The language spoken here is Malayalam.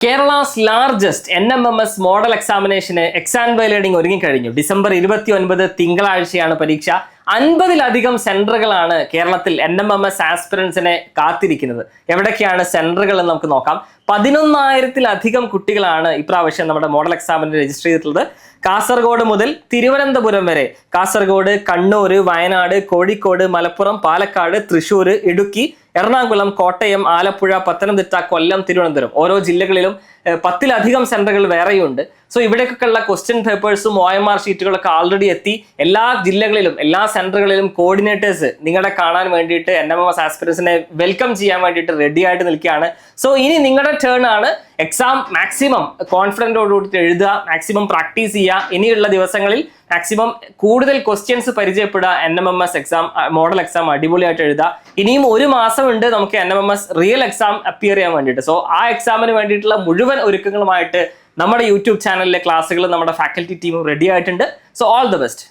കേരളാസ് ലാർജസ്റ്റ് NMMS മോഡൽ എക്സാമിനേഷന് എക്സാം ലേണിംഗ് ഒരുങ്ങിക്കഴിഞ്ഞു. ഡിസംബർ 29 തിങ്കളാഴ്ചയാണ് പരീക്ഷ. 50-ലധികം സെന്ററുകളാണ് കേരളത്തിൽ NMMS ആസ്പിറൻസിനെ കാത്തിരിക്കുന്നത്. എവിടൊക്കെയാണ് സെന്ററുകൾ എന്ന് നമുക്ക് നോക്കാം. 11,000-ലധികം കുട്ടികളാണ് ഇപ്രാവശ്യം നമ്മുടെ മോഡൽ എക്സാമിന് രജിസ്റ്റർ ചെയ്തിട്ടുള്ളത്. കാസർഗോഡ് മുതൽ തിരുവനന്തപുരം വരെ, കാസർഗോഡ്, കണ്ണൂർ, വയനാട്, കോഴിക്കോട്, മലപ്പുറം, പാലക്കാട്, തൃശ്ശൂർ, ഇടുക്കി, എറണാകുളം, കോട്ടയം, ആലപ്പുഴ, പത്തനംതിട്ട, കൊല്ലം, തിരുവനന്തപുരം, ഓരോ ജില്ലകളിലും 10-ലധികം സെന്ററുകൾ വേറെയുണ്ട്. സോ ഇവിടേക്കൊക്കെയുള്ള ക്വസ്റ്റ്യൻ പേപ്പേഴ്സും OMR ഷീറ്റുകളൊക്കെ ആൾറെഡി എത്തി. എല്ലാ ജില്ലകളിലും എല്ലാ സെന്ററുകളിലും കോർഡിനേറ്റേഴ്സ് നിങ്ങളെ കാണാൻ വേണ്ടിയിട്ട് NMMS ആസ്പിറൻസിനെ വെൽക്കം ചെയ്യാൻ വേണ്ടിയിട്ട് റെഡി ആയിട്ട് നിൽക്കുകയാണ്. സോ ഇനി നിങ്ങളുടെ ടേൺ ആണ്. എക്സാം മാക്സിമം കോൺഫിഡൻറ്റോടുകൂടി എഴുതുക, മാക്സിമം പ്രാക്ടീസ് ചെയ്യുക. ഇനിയുള്ള ദിവസങ്ങളിൽ മാക്സിമം കൂടുതൽ ക്വസ്റ്റ്യൻസ് പരിചയപ്പെടുക. NMMS എക്സാം, മോഡൽ എക്സാം അടിപൊളിയായിട്ട് എഴുതുക. ഇനിയും ഒരു മാസമുണ്ട് നമുക്ക് NMMS റിയൽ എക്സാം അപ്പിയർ ചെയ്യാൻ വേണ്ടിയിട്ട്. സോ ആ എക്സാമിന് വേണ്ടിയിട്ടുള്ള മുഴുവൻ ഒരുക്കങ്ങളുമായിട്ട് നമ്മുടെ യൂട്യൂബ് ചാനലിലെ ക്ലാസ്സുകൾ നമ്മുടെ ഫാക്കൽറ്റി ടീമും റെഡി ആയിട്ടുണ്ട്. So all the best.